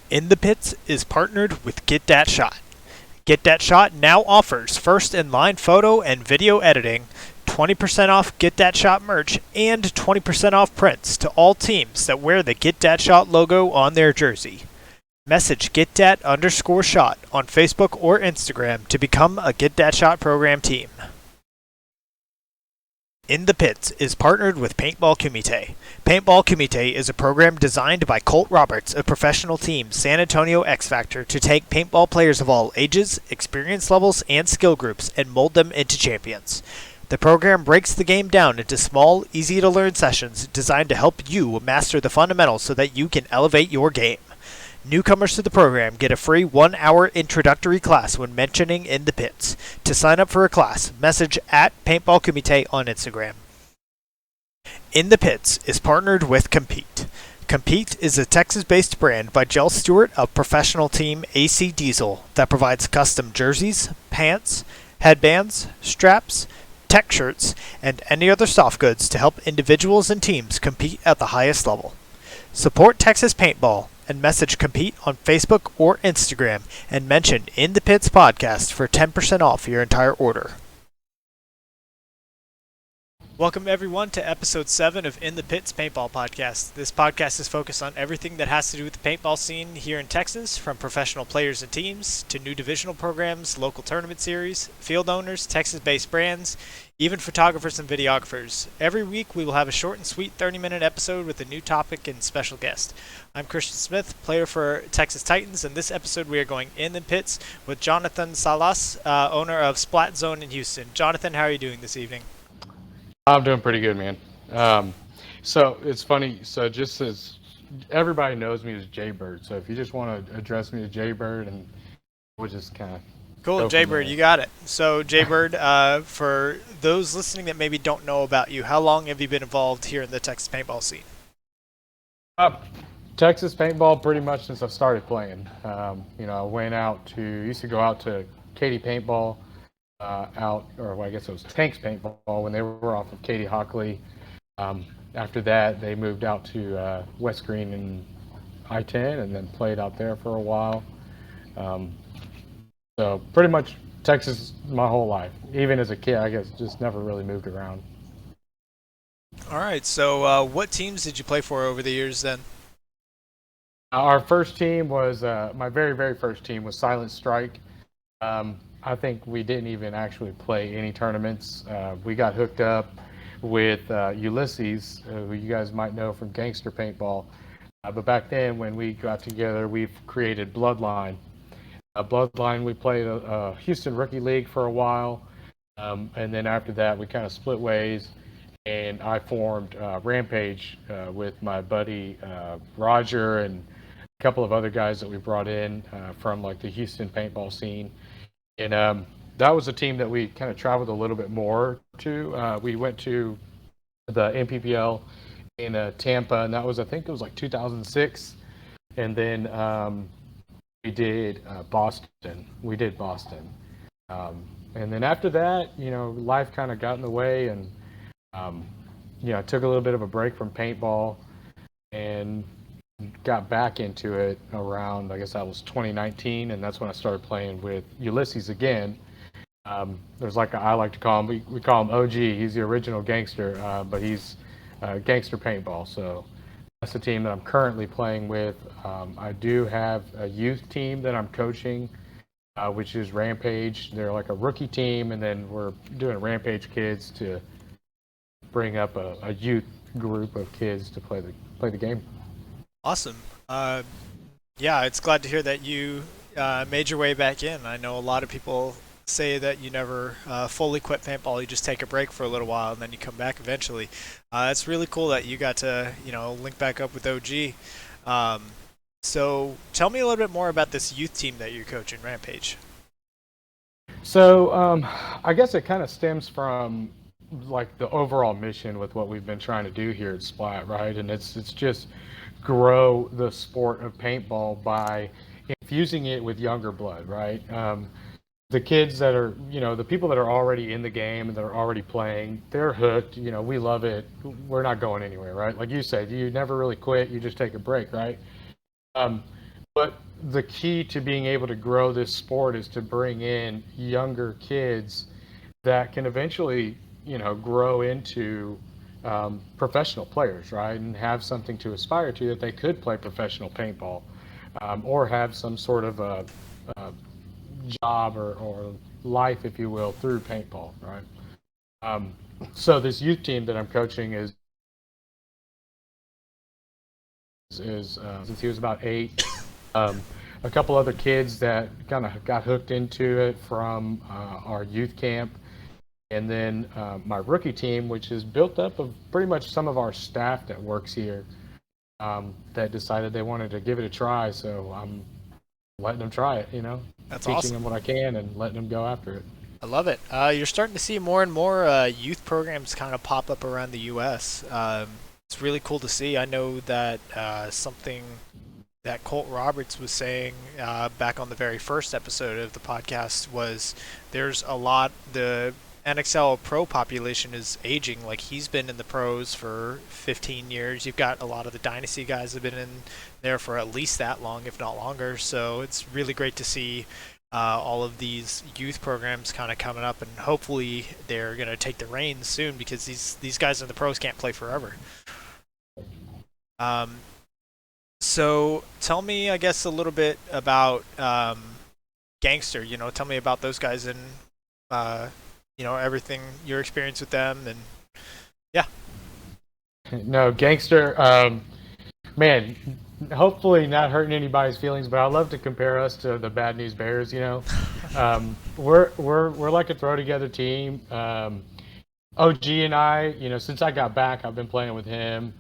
In the Pits is partnered with Get Dat Shot. Get Dat Shot now offers first in line photo and video editing, 20% off Get Dat Shot merch, and 20% off prints to all teams that wear the Get Dat Shot logo on their jersey. Message GetDat_shot on Facebook or Instagram to become a Get Dat Shot program team. In the Pits is partnered with Paintball Kumite. Paintball Kumite is a program designed by Colt Roberts of professional team San Antonio X Factor to take paintball players of all ages, experience levels, and skill groups and mold them into champions. The program breaks the game down into small, easy-to-learn sessions designed to help you master the fundamentals so that you can elevate your game. Newcomers to the program get a free 1-hour introductory class when mentioning In the Pits. To sign up for a class, message at Paintball Kumite on Instagram. In the Pits is partnered with Compete. Compete is a Texas-based brand by Jell Stewart of professional team AC Diesel that provides custom jerseys, pants, headbands, straps, tech shirts, and any other soft goods to help individuals and teams compete at the highest level. Support Texas Paintball and message Compete on Facebook or Instagram and mention In the Pits Podcast for 10% off your entire order. Welcome everyone to episode 7 of In the Pits Paintball Podcast. This podcast is focused on everything that has to do with the paintball scene here in Texas, from professional players and teams to new divisional programs, local tournament series, field owners, Texas-based brands, even photographers and videographers. Every week we will have a short and sweet 30-minute episode with a new topic and special guest. I'm Christian Smith, player for Texas Titans, and this episode we are going in the pits with Jonathan Salas, owner of Splat Zone in Houston. Jonathan, how are you doing this evening? I'm doing pretty good, man. So it's funny. So just as everybody knows me as Jaybird, so if you just want to address me as Jaybird, and we'll just kind of cool, Jaybird, you got it. So Jaybird, for those listening that maybe don't know about you, how long have you been involved here in the Texas paintball scene? Texas paintball pretty much since I started playing. I went out to used to go out to Katy Paintball. I guess it was Tanks Paintball when they were off of Katie Hockley. After that, they moved out to West Green and I-10 and then played out there for a while. So pretty much Texas my whole life. Even as a kid, I guess just never really moved around. All right, so what teams did you play for over the years then? Our first team was, my very, very first team was Silent Strike. I think we didn't even actually play any tournaments. We got hooked up with Ulysses, who you guys might know from Gangster Paintball. But back then, when we got together, we created Bloodline. Bloodline, we played a Houston Rookie League for a while. And then after that, we kind of split ways. And I formed Rampage with my buddy Roger and a couple of other guys that we brought in from like the Houston paintball scene. And that was a team that we kind of traveled a little bit more to. We went to the MPPL in Tampa, and that was, I think it was like 2006. And then we did Boston. We did Boston. And then after that, life kind of got in the way, and I took a little bit of a break from paintball and got back into it around, I guess that was 2019, and that's when I started playing with Ulysses again. There's I like to call him, we call him OG. He's the original gangster, but he's Gangster Paintball. So that's the team that I'm currently playing with. I do have a youth team that I'm coaching, which is Rampage. They're like a rookie team, and then we're doing Rampage kids to bring up a youth group of kids to play the game. Awesome. Yeah, it's glad to hear that you made your way back in. I know a lot of people say that you never fully quit paintball. You just take a break for a little while and then you come back eventually. It's really cool that you got to, link back up with OG. So tell me a little bit more about this youth team that you're coaching, Rampage. So I guess it kind of stems from like the overall mission with what we've been trying to do here at Splat, right? And it's just grow the sport of paintball by infusing it with younger blood, right? The kids that are, the people that are already in the game and that are already playing, they're hooked. We love it. We're not going anywhere, right? Like you said, you never really quit. You just take a break, right? But the key to being able to grow this sport is to bring in younger kids that can eventually, grow into professional players, right? And have something to aspire to that they could play professional paintball, or have some sort of a job or life, if you will, through paintball, right? Um, so this youth team that I'm coaching is since he was about 8. A couple other kids that kind of got hooked into it from our youth camp, and then my rookie team, which is built up of pretty much some of our staff that works here, that decided they wanted to give it a try. So I'm letting them try it, That's teaching awesome. them what I can and letting them go after it. I love it. You're starting to see more and more youth programs kind of pop up around the U.S. It's really cool to see. I know that something that Colt Roberts was saying back on the very first episode of the podcast was there's a lot, the NXL pro population is aging. Like, he's been in the pros for 15 years. You've got a lot of the Dynasty guys have been in there for at least that long, if not longer. So it's really great to see all of these youth programs kind of coming up, and hopefully they're going to take the reins soon because these guys in the pros can't play forever. Um, so tell me, I guess, a little bit about Gangster. Tell me about those guys and everything, your experience with them, and yeah. No, Gangster, man, hopefully not hurting anybody's feelings, but I love to compare us to the Bad News Bears. We're like a throw together team. OG and I, since I got back, I've been playing with him.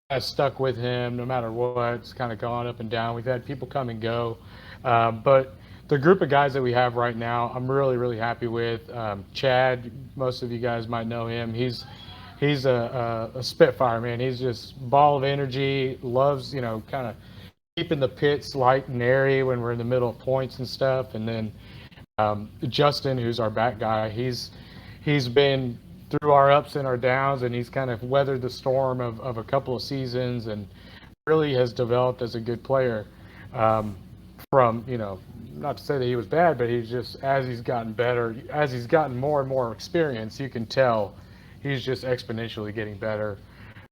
I stuck with him no matter what. It's kind of gone up and down. We've had people come and go, but the group of guys that we have right now, I'm really, really happy with. Chad, most of you guys might know him. He's a spitfire, man. He's just ball of energy. Loves, kind of keeping the pits light and airy when we're in the middle of points and stuff. And then Justin, who's our back guy, he's been through our ups and our downs, and he's kind of weathered the storm of a couple of seasons and really has developed as a good player. From, not to say that he was bad, but he's just, as he's gotten better, as he's gotten more and more experience, you can tell he's just exponentially getting better.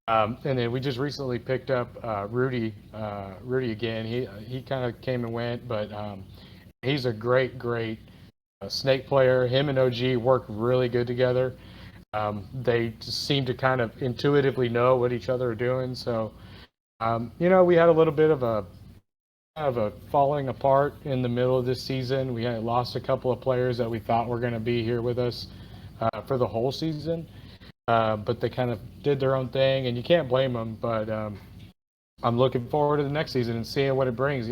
And then we just recently picked up Rudy again. He kind of came and went, but he's a great snake player. Him and OG work really good together. They just seem to kind of intuitively know what each other are doing. So, we had a little bit of a falling apart in the middle of this season. We had lost a couple of players that we thought were going to be here with us for the whole season, but they kind of did their own thing, and you can't blame them. But I'm looking forward to the next season and seeing what it brings.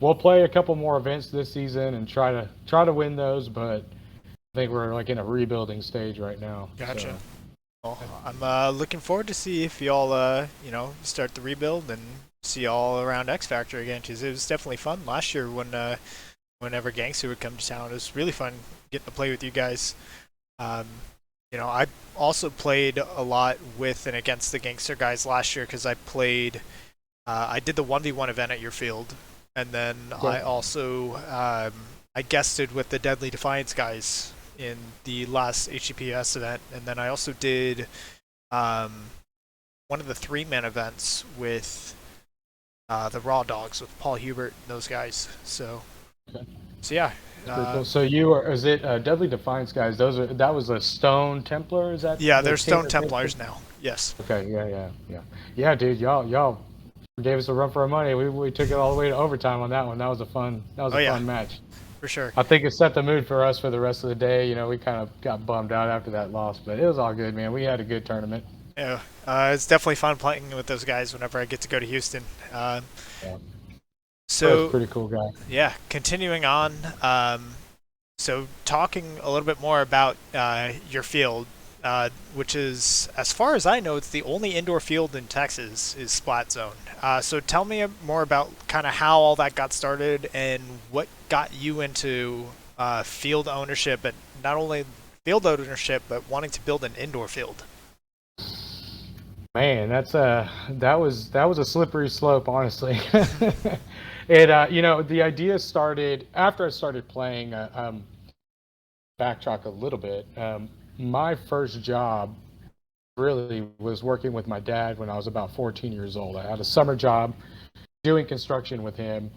We'll play a couple more events this season and try to win those, but I think we're like in a rebuilding stage right now. Gotcha. So. Well, I'm looking forward to see if y'all start the rebuild and see y'all around X Factor again, because it was definitely fun last year whenever Gangster would come to town. It was really fun getting to play with you guys. I also played a lot with and against the Gangster guys last year because I did the 1v1 event at your field, and then I also I guested with the Deadly Defiance guys in the last HCPS event, and then I also did one of the 3-man events with the Raw Dogs with Paul Hubert and those guys. So yeah. Cool. So is it Deadly Defiance guys? That was a Stone Templar, is that? Yeah, they're Stone Templars now. Yes. Okay, yeah, dude, y'all gave us a run for our money. We took it all the way to overtime on that one. That was a fun match. For sure. I think it set the mood for us for the rest of the day. We kind of got bummed out after that loss, but it was all good, man. We had a good tournament. Yeah, it's definitely fun playing with those guys whenever I get to go to Houston. Yeah. So That's a pretty cool guy. Yeah, continuing on. So talking a little bit more about your field, which is, as far as I know, it's the only indoor field in Texas is Splat Zone. So tell me more about kind of how all that got started and what got you into field ownership, and not only field ownership, but wanting to build an indoor field. Man, that was a slippery slope, honestly. It the idea started after I started playing. Backtrack a little bit. My first job really was working with my dad when I was about 14 years old. I had a summer job doing construction with him.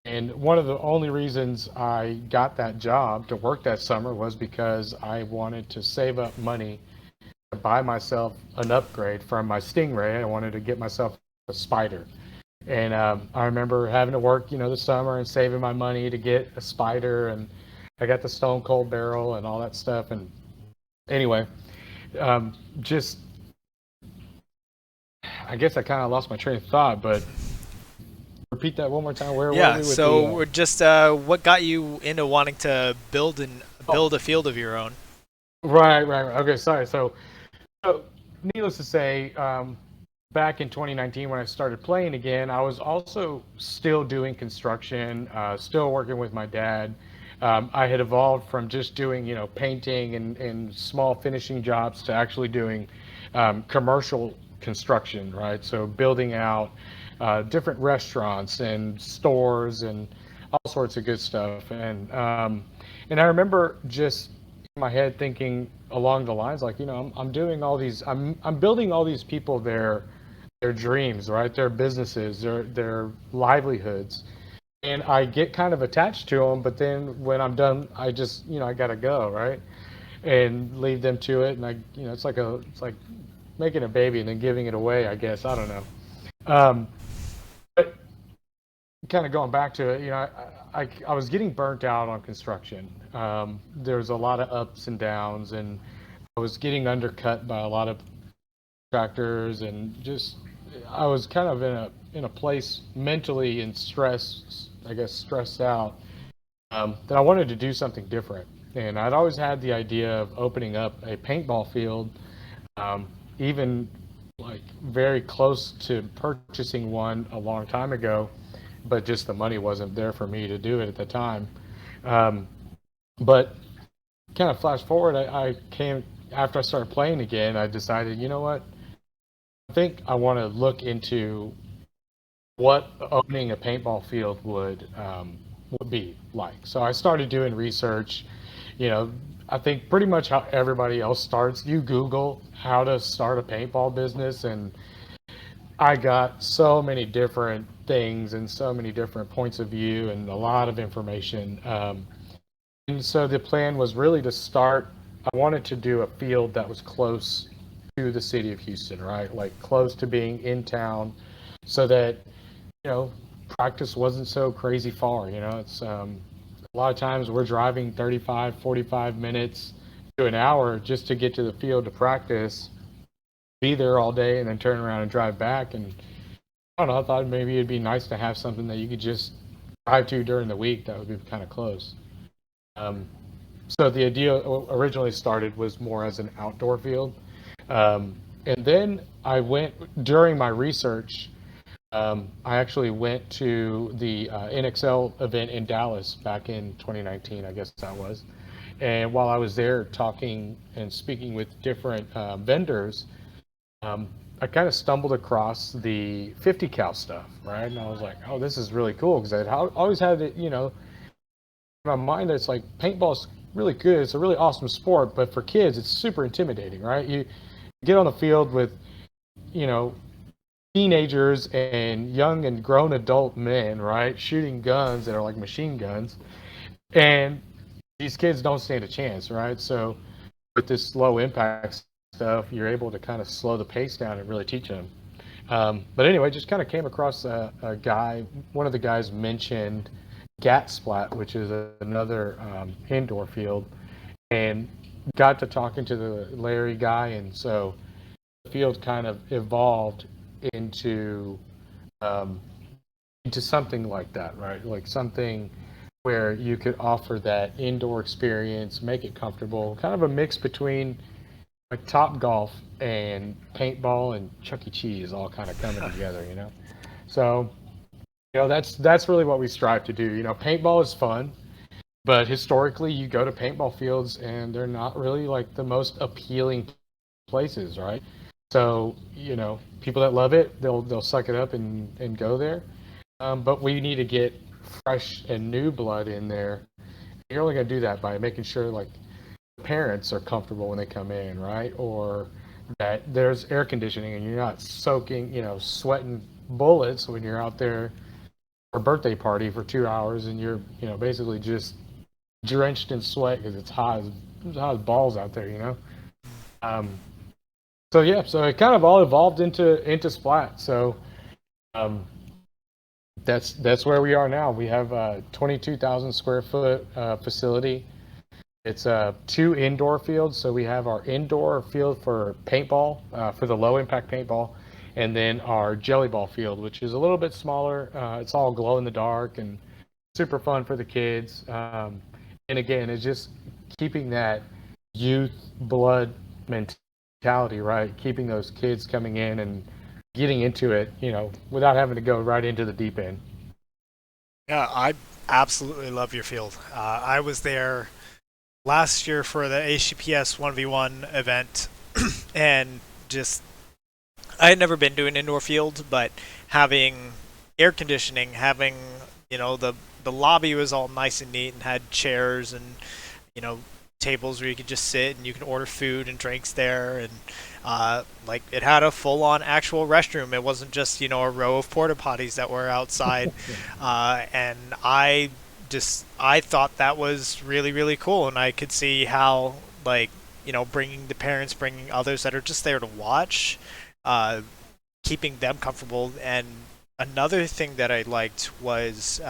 And one of the only reasons I got that job to work that summer was because I wanted to save up money to buy myself an upgrade from my Stingray. I wanted to get myself a Spider. And I remember having to work, this summer and saving my money to get a Spider. And I got the Stone Cold barrel and all that stuff. And anyway, just I guess I kind of lost my train of thought, but repeat that one more time. Where were we with so we're just what got you into wanting to build a field of your own? Right. Okay, sorry. So needless to say, back in 2019 when I started playing again, I was also still doing construction, still working with my dad. I had evolved from just doing, painting and small finishing jobs to actually doing commercial construction, right? So building out different restaurants and stores and all sorts of good stuff. And I remember just in my head thinking along the lines like, I'm doing all these, I'm building all these people their dreams, right? Their businesses, their livelihoods. And I get kind of attached to them, but then when I'm done, I just, I gotta go, right? And leave them to it. And it's like making a baby and then giving it away, I guess. I don't know. But kind of going back to it, I was getting burnt out on construction. There's a lot of ups and downs, and I was getting undercut by a lot of contractors, and just I was kind of in a place mentally and stressed out, that I wanted to do something different. And I'd always had the idea of opening up a paintball field, even like very close to purchasing one a long time ago, but just the money wasn't there for me to do it at the time. But kind of flash forward, I came after I started playing again. I decided, you know what? I think I want to look into what owning a paintball field would be like. So I started doing research. I think pretty much how everybody else starts. You Google how to start a paintball business, and I got so many different things and so many different points of view and a lot of information. And so the plan was really to start. I wanted to do a field that was close to the city of Houston, right? Like close to being in town, so that practice wasn't so crazy far. It's a lot of times we're driving 35, 45 minutes to an hour just to get to the field to practice, be there all day, and then turn around and drive back. And I don't know, I thought maybe it'd be nice to have something that you could just drive to during the week that would be kind of close. So the idea originally started was more as an outdoor field. And then during my research, I actually went to the NXL event in Dallas back in 2019, I guess that was. And while I was there talking and speaking with different vendors, I kind of stumbled across the 50 cal stuff, right? And I was like, oh, this is really cool, because I always had it, in my mind that it's like paintball's really good. It's a really awesome sport, but for kids, it's super intimidating, right? You get on the field with, teenagers and young and grown adult men, right, shooting guns that are like machine guns, and these kids don't stand a chance, right? So with this low impact stuff, you're able to kind of slow the pace down and really teach them. But anyway, just kind of came across a guy. One of the guys mentioned Splat, which is another indoor field, and got to talking to the Larry guy, and so the field kind of evolved into something like that, right? Like something where you could offer that indoor experience, make it comfortable, kind of a mix between like Top Golf and paintball and Chuck E. Cheese all kind of coming together, So, that's really what we strive to do. Paintball is fun, but historically you go to paintball fields and they're not really like the most appealing places, right? So, people that love it, they'll suck it up and go there. But we need to get fresh and new blood in there. You're only going to do that by making sure like parents are comfortable when they come in, right? Or that there's air conditioning and you're not soaking, sweating bullets when you're out there for a birthday party for 2 hours and you're, basically just drenched in sweat because it's hot as balls out there. Um, so yeah, so it kind of all evolved into Splat. So um, that's where we are now. We have a 22,000 square foot facility. It's two indoor fields. So we have our indoor field for paintball, for the low impact paintball, and then our jelly ball field, which is a little bit smaller. It's all glow in the dark and super fun for the kids. And again, it's just keeping that youth blood mentality, right? Keeping those kids coming in and getting into it, without having to go right into the deep end. Yeah, I absolutely love your field. I was there last year for the HCPS 1v1 event, and just I had never been to an indoor field, but having air conditioning, having the lobby was all nice and neat and had chairs and you know tables where you could just sit and you can order food and drinks there, and like it had a full-on actual restroom. It wasn't just a row of porta potties that were outside, and I thought that was really really cool, and I could see how bringing the parents, bringing others that are just there to watch, keeping them comfortable. And another thing that I liked was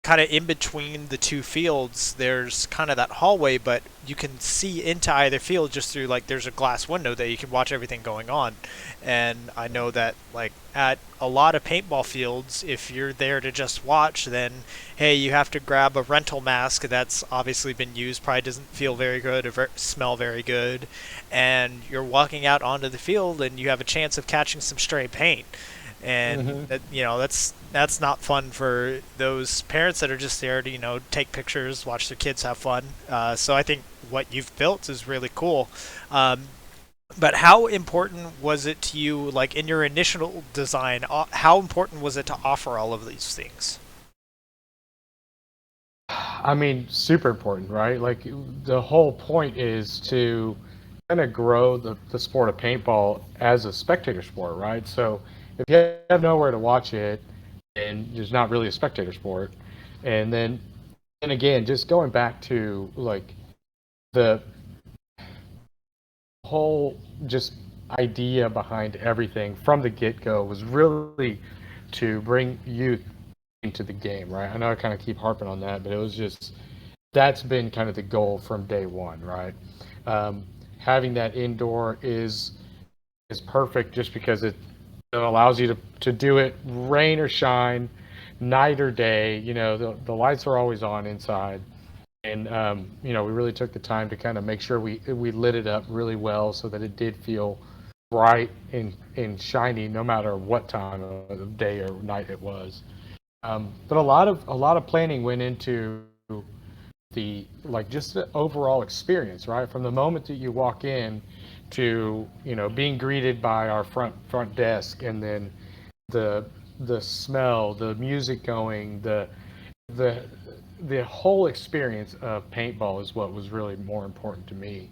kind of in between the two fields, there's kind of that hallway, but you can see into either field just through there's a glass window that you can watch everything going on. And I know that at a lot of paintball fields, if you're there to just watch, then hey, you have to grab a rental mask that's obviously been used, probably doesn't feel very good or smell very good, and you're walking out onto the field and you have a chance of catching some stray paint. And that's not fun for those parents that are just there to take pictures, watch their kids have fun. So I think what you've built is really cool. But how important was it to you, in your initial design? How important was it to offer all of these things? I mean, super important, right? The whole point is to kind of grow the sport of paintball as a spectator sport, right? So if you have nowhere to watch it, and there's not really a spectator sport, and again, just going back to the whole just idea behind everything from the get-go was really to bring youth into the game, right? I know I kind of keep harping on that, but it was just that's been kind of the goal from day one, right? Having that indoor is perfect just because it allows you to do it rain or shine, night or day. The lights are always on inside, and we really took the time to kind of make sure we lit it up really well so that it did feel bright and shiny no matter what time of day or night it was. But a lot of planning went into the just the overall experience, right? From the moment that you walk in to being greeted by our front desk, and then the smell, the music going, the whole experience of paintball is what was really more important to me,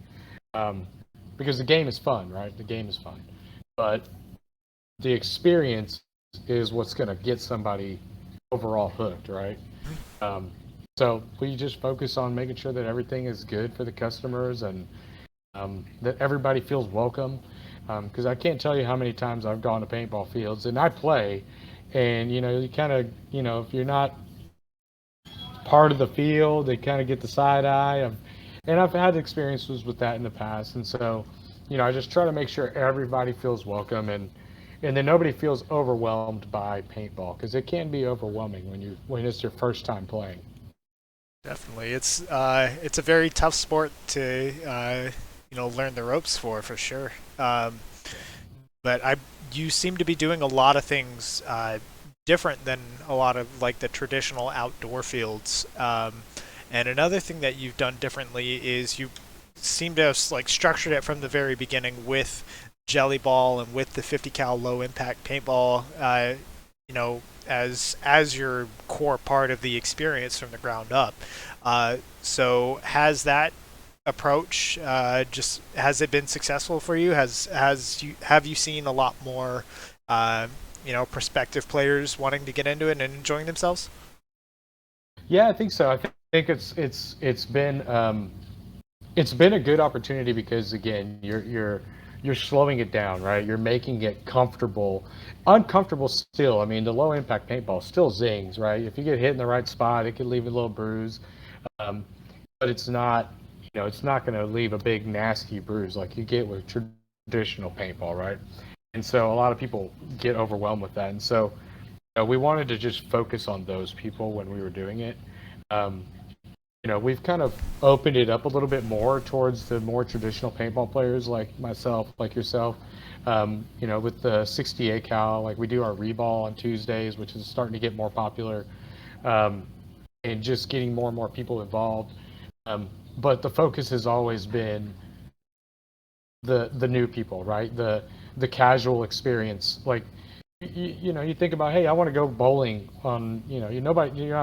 because the game is fun, right? The game is fun, but the experience is what's going to get somebody overall hooked, right? So we just focus on making sure that everything is good for the customers, and that everybody feels welcome. Because I can't tell you how many times I've gone to paintball fields and I play, and you kind of if you're not part of the field, they kind of get the side eye. And I've had experiences with that in the past, and so I just try to make sure everybody feels welcome, and then nobody feels overwhelmed by paintball, because it can be overwhelming when it's your first time playing. Definitely, it's a very tough sport to learn the ropes for sure. But you seem to be doing a lot of things different than a lot of the traditional outdoor fields. And another thing that you've done differently is you seem to have like structured it from the very beginning with jelly ball and with the 50 cal low impact paintball, as your core part of the experience from the ground up. So has that approach just has it been successful for you? Have you seen a lot more prospective players wanting to get into it and enjoying themselves? Yeah, I think so. I think it's been a good opportunity because again, you're slowing it down, right? You're making it uncomfortable still. I mean, the low impact paintball still zings, right? If you get hit in the right spot, it could leave a little bruise, um, but it's not going to leave a big nasty bruise like you get with traditional paintball, right? And so a lot of people get overwhelmed with that, and so we wanted to just focus on those people when we were doing it. Um, we've kind of opened it up a little bit more towards the more traditional paintball players like myself, like yourself. With the 68 cal, like we do our reball on Tuesdays, which is starting to get more popular, um, and just getting more and more people involved. Um, but the focus has always been the new people, right? The casual experience. Like you think about, hey, I want to go bowling on, you're not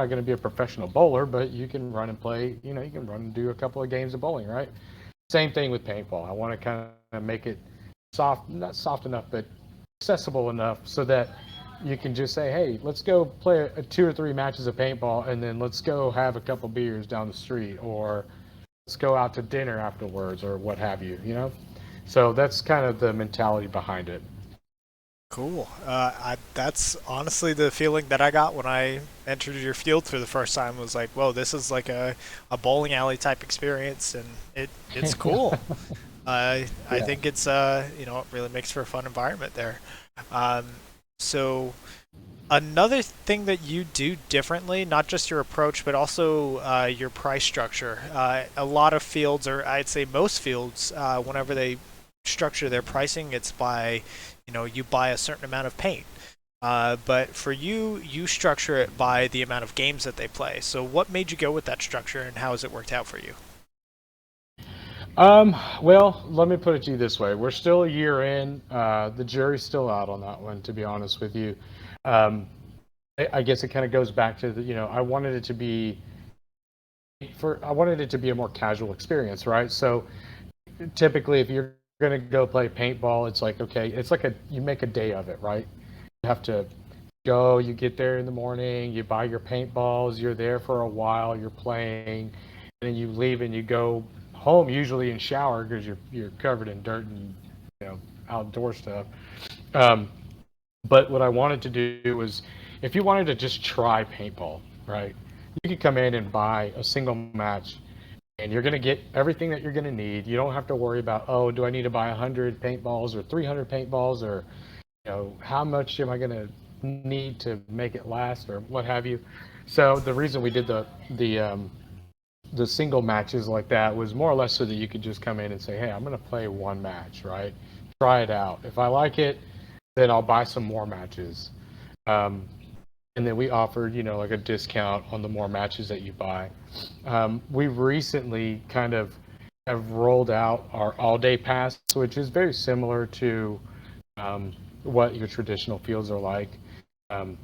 going to be a professional bowler, but you can run and play, you can run and do a couple of games of bowling, right? Same thing with paintball. I want to kind of make it not soft enough, but accessible enough so that you can just say, hey, let's go play 2 or 3 matches of paintball, and then let's go have a couple beers down the street, or let's go out to dinner afterwards, or what have you. So that's kind of the mentality behind it. Cool. That's honestly the feeling that I got when I entered your field for the first time. Was like, whoa, this is like a bowling alley type experience, and it's cool. I Yeah. think it's it really makes for a fun environment there. Um, so another thing that you do differently, not just your approach, but also your price structure. A lot of fields, or I'd say most fields, whenever they structure their pricing, it's by, you buy a certain amount of paint. But for you, you structure it by the amount of games that they play. So what made you go with that structure, and how has it worked out for you? Well, let me put it to you this way. We're still a year in. The jury's still out on that one, to be honest with you. Um, I guess it kind of goes back to I wanted it to be a more casual experience, right? So typically, if you're going to go play paintball, it's like, okay, you make a day of it, right? You have to go, you get there in the morning, you buy your paintballs, you're there for a while, you're playing, and then you leave and you go home, usually in shower because you're covered in dirt and outdoor stuff. Um, but what I wanted to do was, if you wanted to just try paintball, right, you could come in and buy a single match, and you're going to get everything that you're going to need. You don't have to worry about, oh, do I need to buy 100 paintballs or 300 paintballs, or how much am I going to need to make it last, or what have you. So the reason we did the single matches like that was more or less so that you could just come in and say, hey, I'm going to play one match, right? Try it out. If I like it, then I'll buy some more matches. Um, and then we offered, like a discount on the more matches that you buy. We recently kind of have rolled out our all-day pass, which is very similar to what your traditional fields are like. Um,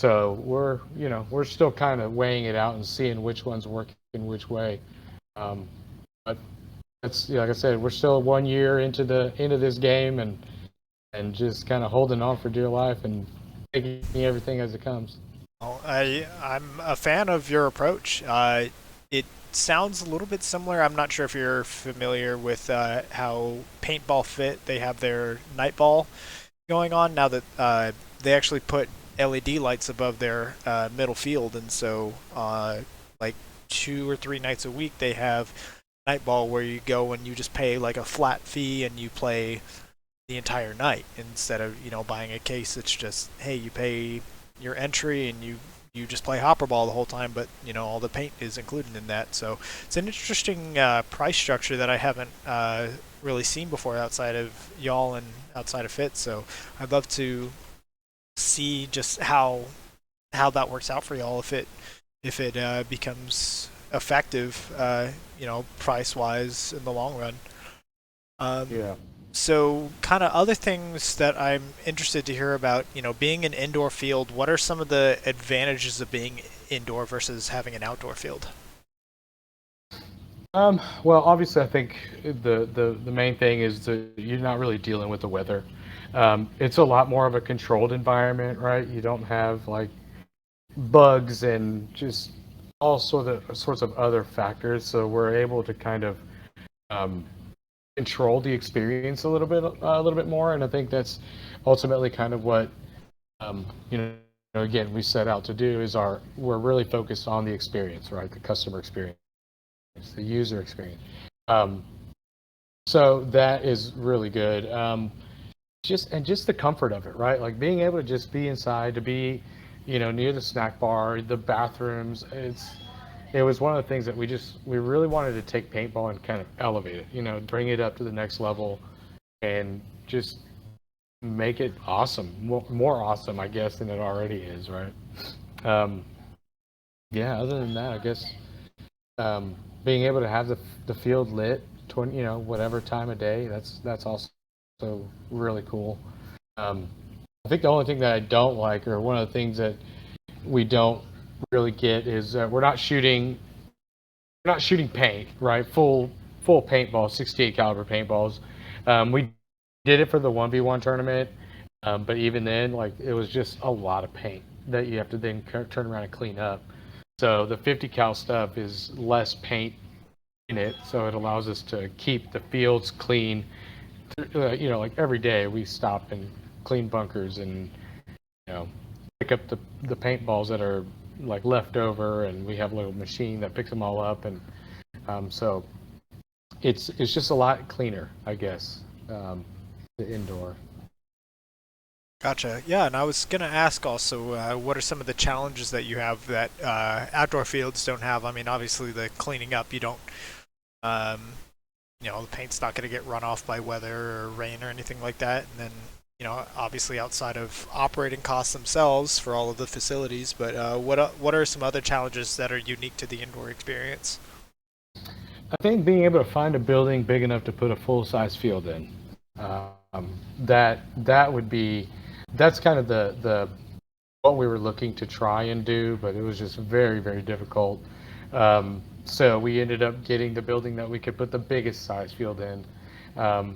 so we're still kind of weighing it out and seeing which ones work in which way. Um, but that's, like I said, we're still 1 year into this game, and just kind of holding on for dear life and taking everything as it comes. Well, I'm a fan of your approach. It sounds a little bit similar. I'm not sure if you're familiar with how Paintball Fit, they have their Nightball going on now that they actually put LED lights above their middle field, and so like 2 or 3 nights a week they have Nightball where you go and you just pay like a flat fee and you play the entire night instead of buying a case. It's just, hey, you pay your entry and you just play hopper ball the whole time, but all the paint is included in that. So it's an interesting price structure that I haven't really seen before outside of y'all and outside of Fit. So I'd love to see just how that works out for y'all if it becomes effective, price wise in the long run. Um, Yeah. so, kind of other things that I'm interested to hear about, being an indoor field, what are some of the advantages of being indoor versus having an outdoor field? Well, obviously, I think the main thing is that you're not really dealing with the weather. It's a lot more of a controlled environment, right? You don't have like bugs and just all sorts of other factors. So we're able to kind of um, control the experience a little bit more. And I think that's ultimately kind of what um, you know. Again, we set out to do is we're really focused on the experience, right? The customer experience, the user experience. Um, so that is really good. Just the comfort of it, right? Like being able to just be inside, to be, near the snack bar, the bathrooms. It was one of the things that we really wanted to take paintball and kind of elevate it, bring it up to the next level, and just make it awesome, more awesome, I guess, than it already is, right? Um, yeah. Other than that, I guess being able to have the field lit 20, whatever time of day, that's also really cool. Um, I think the only thing that I don't like, or one of the things that we don't really get, is we're not shooting paint, right? Full paintball, 68 caliber paintballs. We did it for the 1v1 tournament, but even then, like it was just a lot of paint that you have to then turn around and clean up. So the 50 cal stuff is less paint in it, so it allows us to keep the fields clean. Like every day we stop and clean bunkers and you know pick up the paintballs that are like left over, and we have a little machine that picks them all up, and so it's just a lot cleaner, I guess, the indoor. Gotcha. Yeah, and I was going to ask also, what are some of the challenges that you have that outdoor fields don't have? I mean, obviously the cleaning up, you don't, um, the paint's not going to get run off by weather or rain or anything like that. And then, obviously outside of operating costs themselves for all of the facilities, but what are some other challenges that are unique to the indoor experience? I think being able to find a building big enough to put a full size field in, that would be that's kind of the what we were looking to try and do, but it was just very, very difficult. So we ended up getting the building that we could put the biggest size field in.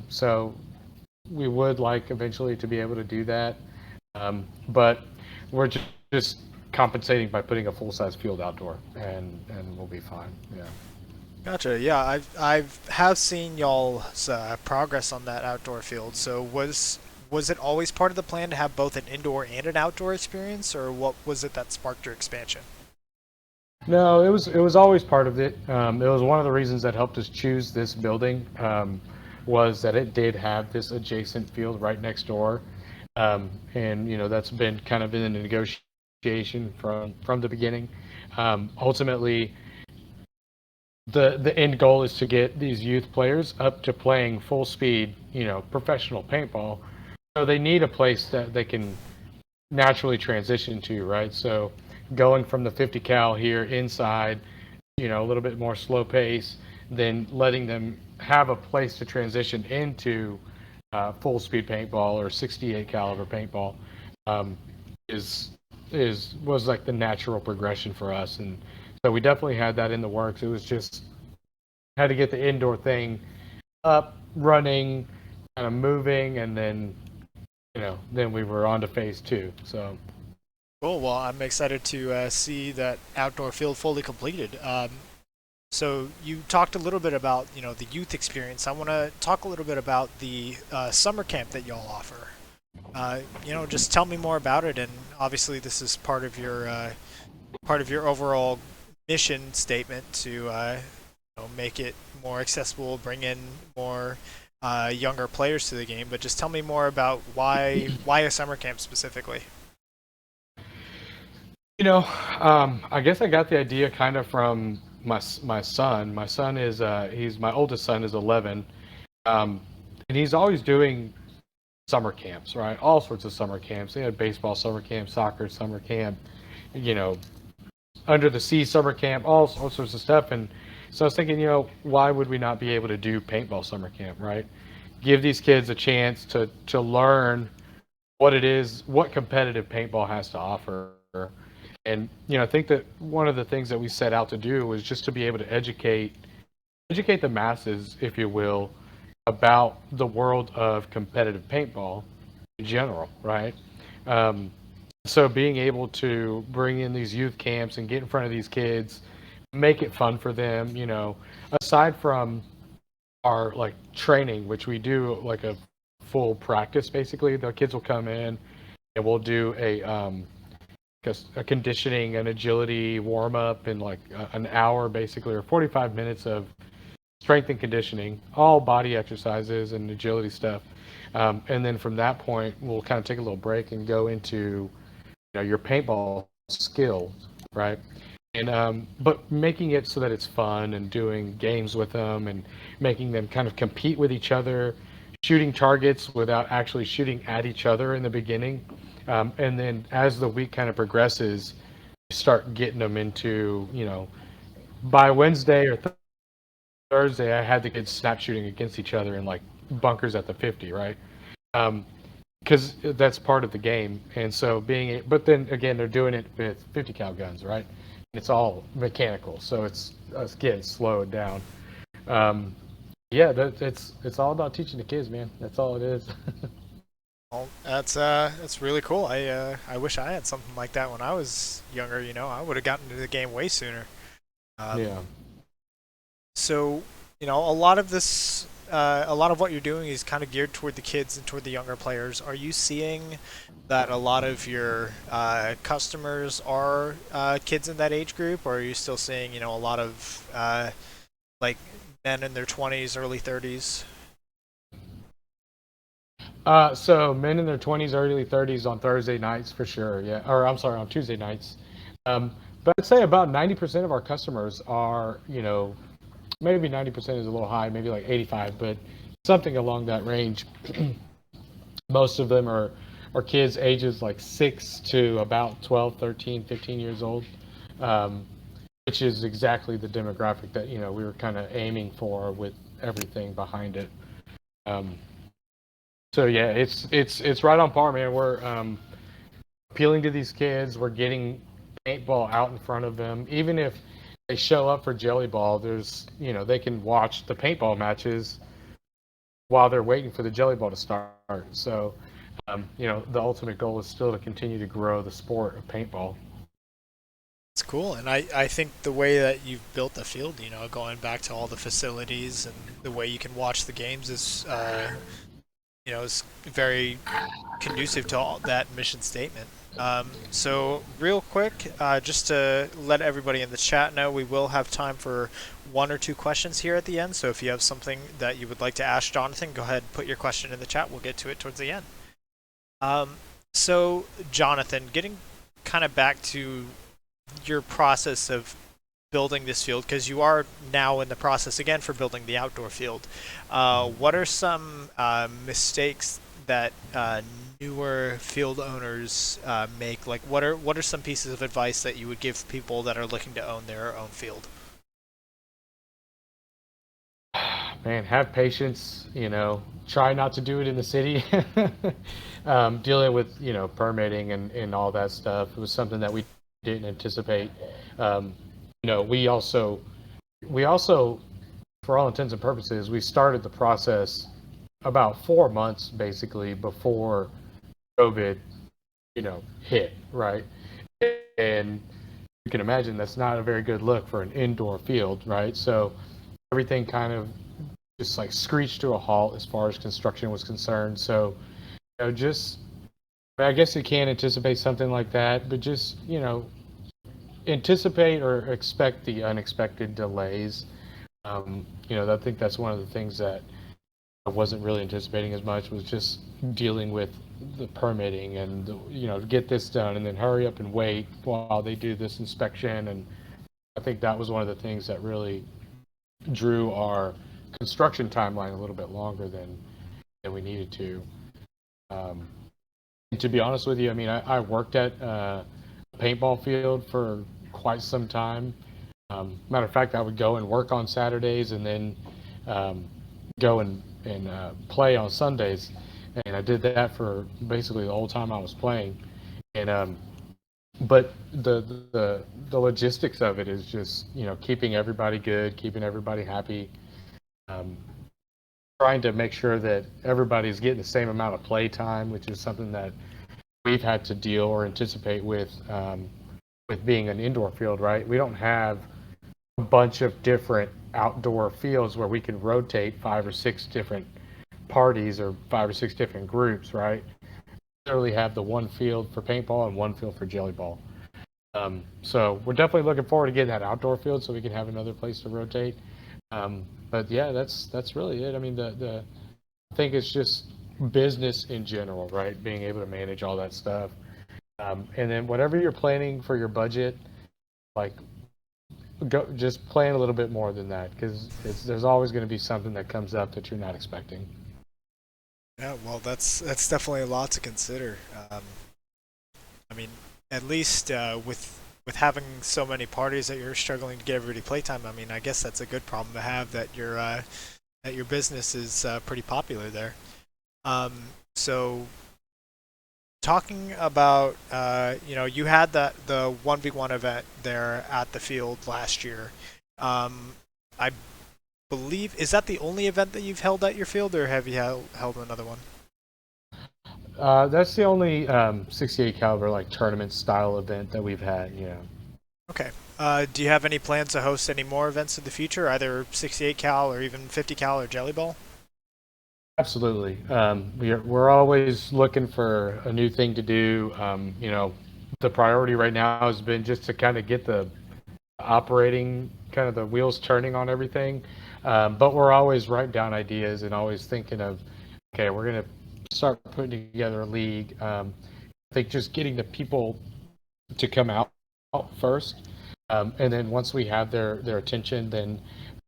So we would like eventually to be able to do that, but we're just compensating by putting a full size field outdoor, and we'll be fine. Yeah. Gotcha. Yeah, I've have seen y'all's progress on that outdoor field. So was it always part of the plan to have both an indoor and an outdoor experience, or what was it that sparked your expansion? No, it was always part of it. It was one of the reasons that helped us choose this building, was that it did have this adjacent field right next door, and that's been kind of in the negotiation from the beginning. Ultimately, the end goal is to get these youth players up to playing full speed, professional paintball. So they need a place that they can naturally transition to, right? So going from the 50 cal here inside, a little bit more slow pace, then letting them have a place to transition into full speed paintball or 68 caliber paintball, um, is was like the natural progression for us, and so we definitely had that in the works. It was just had to get the indoor thing up, running, kind of moving, and then we were on to phase two. So Cool. Well, I'm excited to see that outdoor field fully completed. So you talked a little bit about the youth experience. I want to talk a little bit about the summer camp that y'all offer. Just tell me more about it. And obviously, this is part of your overall mission statement to make it more accessible, bring in more younger players to the game. But just tell me more about why a summer camp specifically. I guess I got the idea kind of from my son. My son is he's my oldest son is 11, um, and he's always doing summer camps, right? All sorts of summer camps. They had baseball summer camp, soccer summer camp, you know, under the sea summer camp, all sorts of stuff. And so I was thinking, why would we not be able to do paintball summer camp, right? Give these kids a chance to learn what it is, what competitive paintball has to offer. And I think that one of the things that we set out to do was just to be able to educate the masses, if you will, about the world of competitive paintball in general, right? Um, so being able to bring in these youth camps and get in front of these kids, make it fun for them, aside from our like training, which we do like a full practice, basically the kids will come in and we'll do a conditioning and agility warm up in like an hour basically, or 45 minutes of strength and conditioning, all body exercises and agility stuff. And then from that point, we'll kind of take a little break and go into your paintball skills, right? And but making it so that it's fun and doing games with them and making them kind of compete with each other, shooting targets without actually shooting at each other in the beginning. And then as the week kind of progresses, you start getting them into, by Wednesday or Thursday, I had the kids snap shooting against each other in like bunkers at the 50, right? Because that's part of the game. And so but then again, they're doing it with 50 cal guns, right? It's all mechanical, so it's getting slowed down. Yeah, it's all about teaching the kids, man. That's all it is. Well, that's really cool. I wish I had something like that when I was younger. I would have gotten into the game way sooner. Yeah. So, a lot of this, a lot of what you're doing is kind of geared toward the kids and toward the younger players. Are you seeing that a lot of your customers are kids in that age group, or are you still seeing, a lot of like men in their 20s, early 30s? So men in their 20s, early 30s on Thursday nights for sure. Yeah, or I'm sorry, on Tuesday nights. But I'd say about 90% of our customers are, maybe 90% is a little high, maybe like 85, but something along that range. Most of them are kids ages like 6 to about 12, 13, 15 years old, which is exactly the demographic that, we were kind of aiming for with everything behind it. So yeah, it's right on par, man. We're appealing to these kids. We're getting paintball out in front of them. Even if they show up for Jelly Ball, there's they can watch the paintball matches while they're waiting for the Jelly Ball to start. So the ultimate goal is still to continue to grow the sport of paintball. It's cool, and I think the way that you've built the field, going back to all the facilities and the way you can watch the games is very conducive to all that mission statement. So real quick, just to let everybody in the chat know, we will have time for one or two questions here at the end. So if you have something that you would like to ask Jonathan, go ahead and put your question in the chat. We'll get to it towards the end. So Jonathan, getting kind of back to your process of building this field, because you are now in the process again for building the outdoor field. What are some mistakes that newer field owners make? Like, what are some pieces of advice that you would give people that are looking to own their own field? Man, have patience. Try not to do it in the city. Dealing with permitting and all that stuff. It was something that we didn't anticipate. We also, for all intents and purposes, we started the process about 4 months basically before COVID, hit, right? And you can imagine that's not a very good look for an indoor field, right? So everything kind of just like screeched to a halt as far as construction was concerned. So, I guess you can't anticipate something like that, but just, anticipate or expect the unexpected delays. I think that's one of the things that I wasn't really anticipating as much, was just dealing with the permitting and get this done and then hurry up and wait while they do this inspection. And I think that was one of the things that really drew our construction timeline a little bit longer than we needed to. And to be honest with you, I mean, I worked at a paintball field for quite some time. Matter of fact, I would go and work on Saturdays and then go and play on Sundays. And I did that for basically the whole time I was playing. And but the logistics of it is just, keeping everybody good, keeping everybody happy, um, trying to make sure that everybody's getting the same amount of play time, which is something that we've had to deal or anticipate with being an indoor field, right? We don't have a bunch of different outdoor fields where we can rotate 5 or 6 different parties or 5 or 6 different groups, right? We literally have the one field for paintball and one field for jelly ball. So we're definitely looking forward to getting that outdoor field so we can have another place to rotate. But yeah, that's really it. I mean, I think it's just business in general, right? Being able to manage all that stuff. And then whatever you're planning for your budget, like just plan a little bit more than that, because there's always going to be something that comes up that you're not expecting. Yeah, well, that's definitely a lot to consider. I mean, at least with having so many parties that you're struggling to get everybody playtime. I mean, I guess that's a good problem to have, that your business is pretty popular there. So talking about you had the 1v1 event there at the field last year. I believe, is that the only event that you've held at your field, or have you held another one? That's the only 68 caliber like tournament style event that we've had. Yeah. Okay. Do you have any plans to host any more events in the future, either 68 cal or even 50 cal or jelly ball? Absolutely. We're always looking for a new thing to do. The priority right now has been just to kind of get the operating, kind of the wheels turning on everything. But we're always writing down ideas and always thinking of, okay, we're going to start putting together a league. I think just getting the people to come out first. And then once we have their attention, then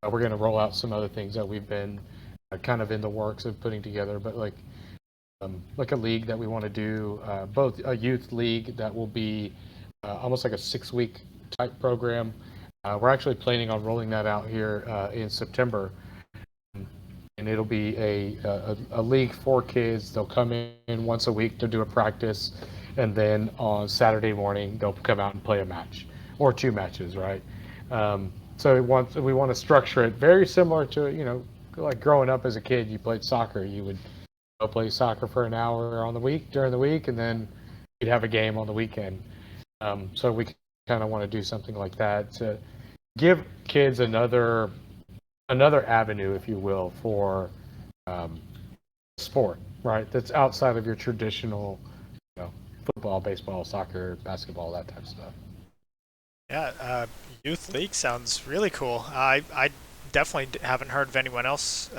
we're going to roll out some other things that we've been kind of in the works of putting together. But like a league that we want to do, both a youth league that will be almost like a 6-week type program. We're actually planning on rolling that out here in September, and it'll be a league for kids. They'll come in once a week to do a practice, and then on Saturday morning they'll come out and play a match or 2 matches, right? So we want to structure it very similar to, like growing up as a kid, you played soccer. You would go play soccer for an hour during the week, and then you'd have a game on the weekend. So we kind of want to do something like that to give kids another avenue, if you will, for sport, right? That's outside of your traditional, football, baseball, soccer, basketball, that type of stuff. Yeah, youth league sounds really cool. I definitely haven't heard of anyone else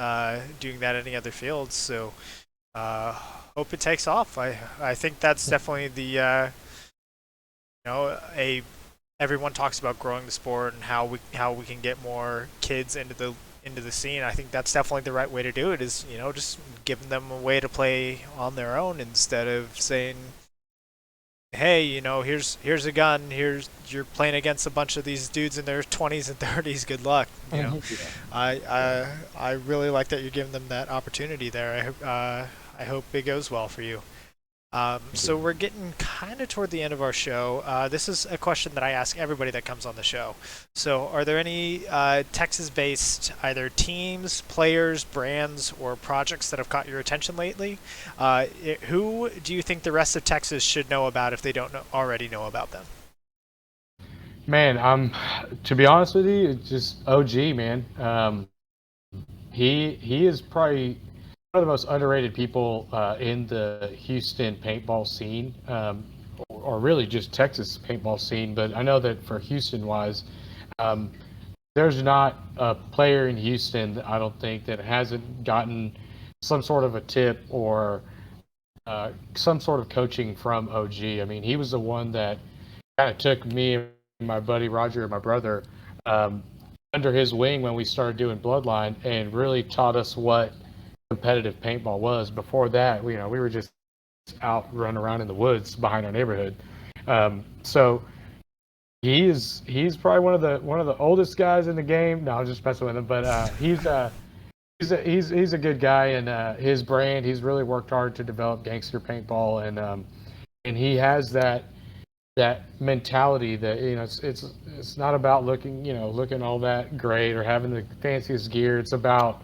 doing that in any other fields. So hope it takes off. I think that's definitely the everyone talks about growing the sport and how we can get more kids into the scene. I think that's definitely the right way to do it, is just giving them a way to play on their own, instead of saying, hey, here's a gun, you're playing against a bunch of these dudes in their 20s and 30s, good luck. Yeah. I really like that you're giving them that opportunity there. I hope it goes well for you. So we're getting kind of toward the end of our show. This is a question that I ask everybody that comes on the show. So are there any Texas-based either teams, players, brands, or projects that have caught your attention lately? Who do you think the rest of Texas should know about if they don't already know about them? Man, to be honest with you, it's just OG, man. He is probably one of the most underrated people in the Houston paintball scene, or really just Texas paintball scene. But I know that for Houston-wise, there's not a player in Houston, I don't think, that hasn't gotten some sort of a tip or some sort of coaching from OG. I mean, he was the one that kind of took me and my buddy Roger and my brother under his wing when we started doing Bloodline, and really taught us what competitive paintball was. Before that, we were just out running around in the woods behind our neighborhood. So He's probably one of the oldest guys in the game. No, I'm just messing with him, but he's a good guy, and his brand. He's really worked hard to develop gangster paintball, and he has that mentality that it's not about looking all that great or having the fanciest gear. It's about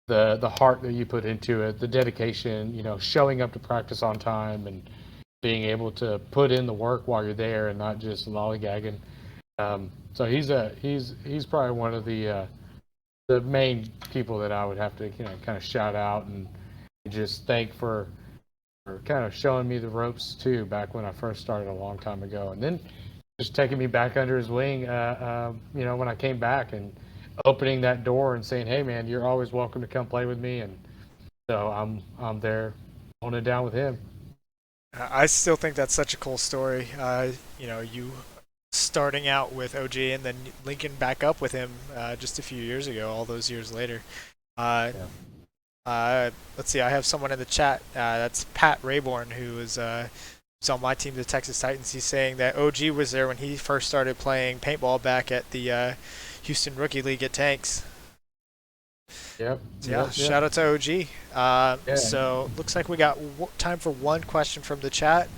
the heart that you put into it, the dedication, showing up to practice on time and being able to put in the work while you're there and not just lollygagging. So he's probably one of the main people that I would have to kind of shout out and just thank for kind of showing me the ropes too back when I first started a long time ago, and then just taking me back under his wing, when I came back and opening that door and saying, "Hey, man, you're always welcome to come play with me." And so I'm there, holding it down with him. I still think that's such a cool story. You starting out with OG and then linking back up with him just a few years ago, all those years later. Yeah. Let's see, I have someone in the chat. That's Pat Rayborn, who is who's on my team, the Texas Titans. He's saying that OG was there when he first started playing paintball back at the Houston Rookie League at Tanks. Yep. So yeah, shout out to OG. So looks like we got time for one question from the chat.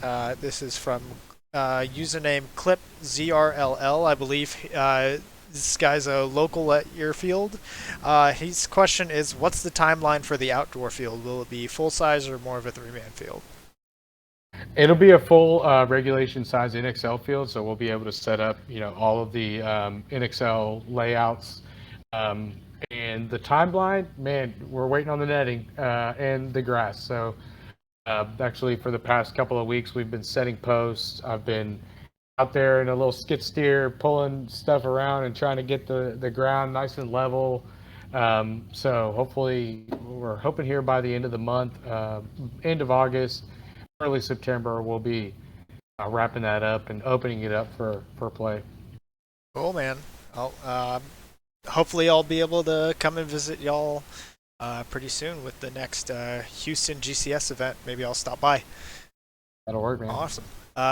This is from username ClipZRLL, I believe. This guy's a local at your field. His question is, what's the timeline for the outdoor field? Will it be full size or more of a 3-man field? It'll be a full regulation size NXL field, so we'll be able to set up, all of the NXL layouts. And the timeline, man, we're waiting on the netting and the grass. So actually, for the past couple of weeks, we've been setting posts. I've been out there in a little skid steer, pulling stuff around and trying to get the ground nice and level. So hopefully, we're hoping here by the end of the month, end of August, early September, we'll be wrapping that up and opening it up for play. Cool, man. Hopefully I'll be able to come and visit y'all pretty soon with the next Houston GCS event. Maybe I'll stop by. That'll work, man. Awesome.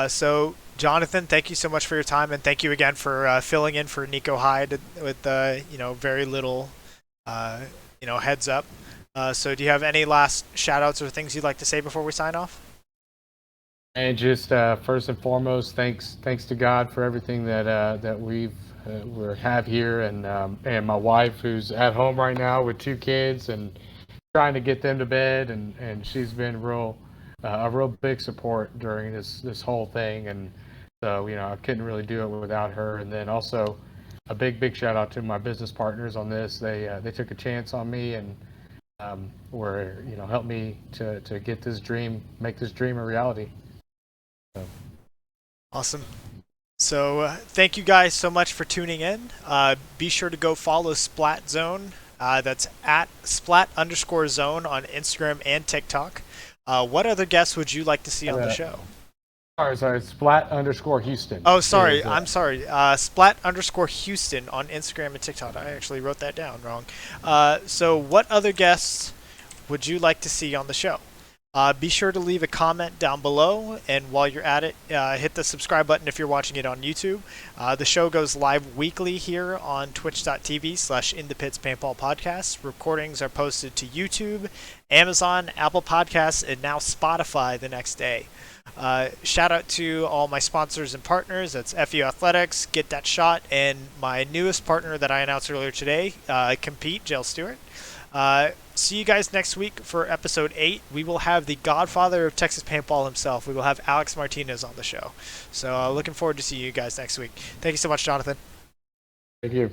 So, Jonathan, thank you so much for your time, and thank you again for filling in for Nico Hyde with very little heads up. So, do you have any last shout-outs or things you'd like to say before we sign off? And just first and foremost, thanks to God for everything that we have here, and my wife, who's at home right now with 2 kids and trying to get them to bed, and she's been a real big support during this whole thing. And so I couldn't really do it without her. And then also a big shout out to my business partners on this. They took a chance on me and were helped me to get this dream, make this dream a reality. So. Awesome. So thank you guys so much for tuning in. Be sure to go follow Splat Zone. That's at Splat_zone on Instagram and TikTok. What other guests would you like to see on the show? Sorry, Splat_Houston. Oh, sorry. I'm sorry. Splat_Houston on Instagram and TikTok. I actually wrote that down wrong. So what other guests would you like to see on the show? Be sure to leave a comment down below, and while you're at it, hit the subscribe button if you're watching it on YouTube. The show goes live weekly here on twitch.tv/inthepitspaintballpodcast. Recordings are posted to YouTube, Amazon, Apple Podcasts, and now Spotify the next day. Shout out to all my sponsors and partners. That's FU Athletics, Get That Shot, and my newest partner that I announced earlier today, Compete, Jill Stewart. See you guys next week for episode 8. We will have the godfather of Texas paintball himself. We will have Alex Martinez on the show. So looking forward to seeing you guys next week. Thank you so much, Jonathan. Thank you.